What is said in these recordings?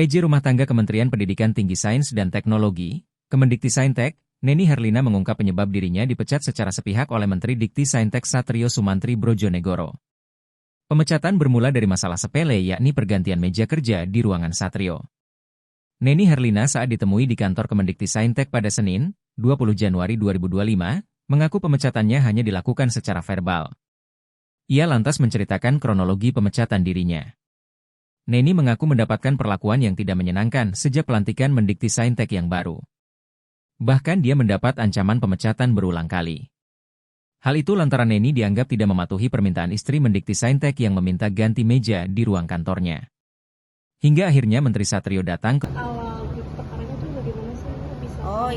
PJ Rumah Tangga Kementerian Pendidikan Tinggi Sains dan Teknologi, Kemendikti-Saintek, Neni Herlina mengungkap penyebab dirinya dipecat secara sepihak oleh Menteri Dikti-Saintek Satrio Sumantri Brojonegoro. Pemecatan bermula dari masalah sepele yakni pergantian meja kerja di ruangan Satrio. Neni Herlina saat ditemui di kantor Kemendikti-Saintek pada Senin, 20 Januari 2025, mengaku pemecatannya hanya dilakukan secara verbal. Ia lantas menceritakan kronologi pemecatan dirinya. Neni mengaku mendapatkan perlakuan yang tidak menyenangkan sejak pelantikan Mendikti-Saintek yang baru. Bahkan dia mendapat ancaman pemecatan berulang kali. Hal itu lantaran Neni dianggap tidak mematuhi permintaan istri Mendikti-Saintek yang meminta ganti meja di ruang kantornya. Hingga akhirnya Menteri Satrio datang ke... Awal perkaranya tuh bagaimana sih? Bisa Oh,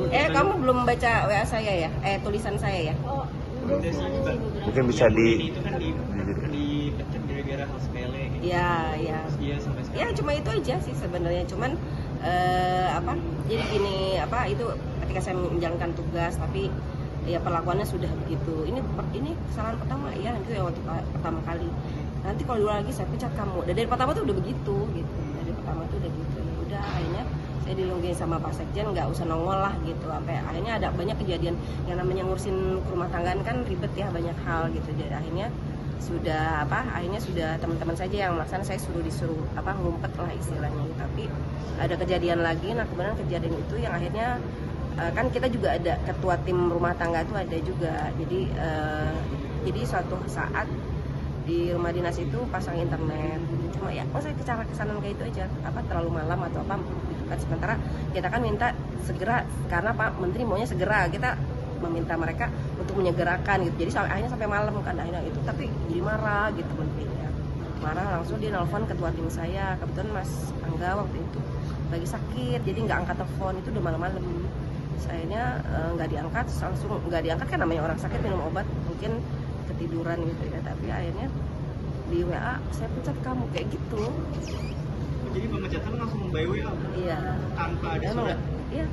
kamu belum baca WA saya ya? Tulisan saya ya? Oh, udah sih. Mungkin bisa itu kan dipecat gara-gara hal sepele gitu. Ya. Iya, sampai sekarang. Ya cuma itu aja sih sebenarnya. Cuman jadi gini itu ketika saya menjalankan tugas tapi ya perlakuannya sudah begitu. Ini kesalahan pertama ya, itu yang waktu pertama kali. Nanti kalau dua lagi saya pecat kamu. Dari pertama tuh udah begitu gitu. Dari pertama tuh udah gitu. Ya udah akhirnya saya dilungguin sama Pak Sekjen, nggak usah nongol lah gitu. Sampai akhirnya ada banyak kejadian yang namanya ngurusin rumah tanggaan kan ribet ya, banyak hal gitu. Jadi akhirnya sudah teman-teman saja yang melaksanakan, saya disuruh ngumpet lah istilahnya. Tapi ada kejadian lagi. Nah kemudian kejadian itu yang akhirnya kan kita juga ada ketua tim rumah tangga itu ada juga. Jadi suatu saat di rumah dinas itu pasang internet, cuma ya saya kesana kayak itu aja, terlalu malam atau apa gitu kan. Sementara kita kan minta segera karena Pak Menteri maunya segera, kita meminta mereka untuk menyegerakan gitu. Jadi akhirnya sampai malam kan akhirnya itu, tapi jadi marah gitu menterinya. Marah langsung dia nelfon ketua tim saya, kebetulan Mas Angga waktu itu lagi sakit, jadi nggak angkat telepon, itu udah malam-malam. Sayanya nggak diangkat, langsung nggak diangkat kan namanya orang sakit minum obat, mungkin ketiduran gitu ya. Tapi akhirnya di WA saya pecat kamu kayak gitu. Jadi pemecatan langsung by WA? Iya. Tanpa ada surat? Iya.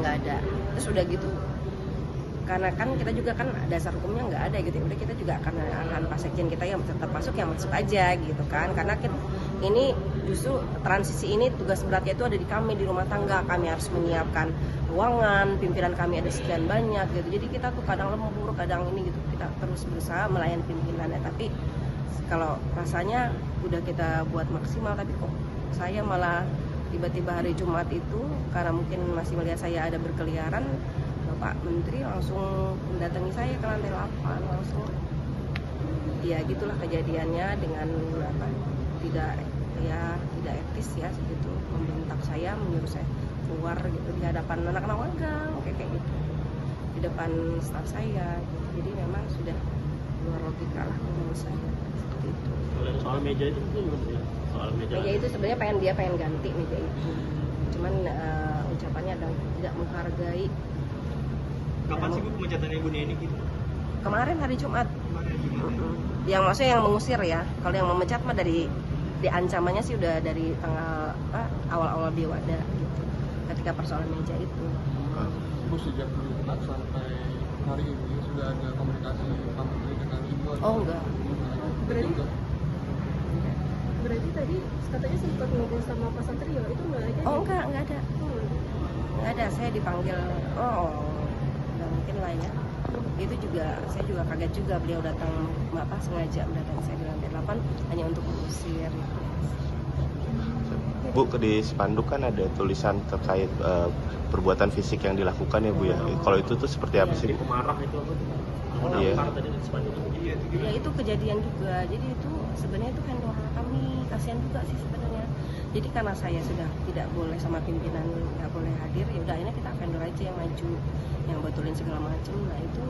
Nggak ada. Terus udah gitu. Karena kan kita juga kan dasar hukumnya nggak ada gitu. Udah kita juga akan Pak Sekjen kita yang tetap masuk yang masuk aja gitu kan. Karena ini justru transisi ini tugas beratnya itu ada di kami di rumah tangga. Kami harus menyiapkan ruangan, pimpinan kami ada sekian banyak gitu. Jadi kita tuh kadang lembur, kadang ini gitu. Kita terus berusaha melayani pimpinannya. Tapi kalau rasanya udah kita buat maksimal, tapi kok saya malah tiba-tiba hari Jumat itu karena mungkin masih melihat saya ada berkeliaran, Bapak Menteri langsung mendatangi saya ke lantai 8 langsung. Ya gitulah kejadiannya dengan tidak etis ya gitu, membentak saya, menyuruh saya keluar gitu di hadapan anak-anak magang kayak gitu, di depan staf saya gitu. Jadi memang sudah luar logika lah menurut saya seperti itu. Soal meja itu gimana ya? Soal meja itu sebenarnya pengen ganti meja itu, cuman ucapannya tidak menghargai. Kapan sih Bu pemecatannya Ibu Neni gitu? Kemarin hari Jumat. Yang maksudnya yang mengusir ya. Kalau yang memecat mah dari ancamannya sih udah dari tanggal awal-awal dia ada gitu. Ketika persoalan meja itu. Bu, sejak dipecat sampai hari ini sudah ada komunikasi Pak Menteri dengan Ibu? Oh enggak. Berarti tadi katanya sempat ngobrol sama Pak Satrio, itu nggak ada? Oh enggak ada. Nggak ada, saya dipanggil. Nggak mungkin lah ya. Itu juga saya juga kaget juga, beliau datang sengaja mendatangi saya di lantai 8 hanya untuk mengusir gitu. Bu, di spanduk kan ada tulisan terkait perbuatan fisik yang dilakukan ya Bu ya. Kalau itu tuh seperti apa sih? Pemarah itu apa? Iya. Tadi di spanduk itu. Ya itu kejadian juga. Jadi itu sebenarnya itu vendor kami, kasihan juga sih sebenarnya. Jadi karena saya sudah tidak boleh sama pimpinan, nggak boleh hadir, ya udah akhirnya kita vendor aja yang maju, yang betulin segala macam. Nah itu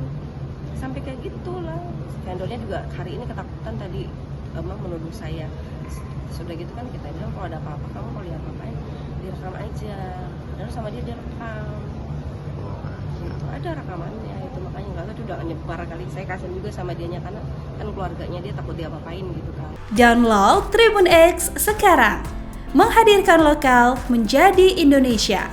sampai kayak gitulah. Vendornya juga hari ini ketakutan tadi menuduh saya. Sudah gitu kan kita bilang kalau ada apa-apa kamu kalau lihat apa-apain direkam aja. Dan sama dia direkam. Gitu. Ada rekamannya itu, makanya nggak tahu udah nyebar kali. Saya kasihan juga sama dianya karena kan keluarganya dia takut dia apa-apain gitu kan. Download Tribun X sekarang. Menghadirkan lokal menjadi Indonesia.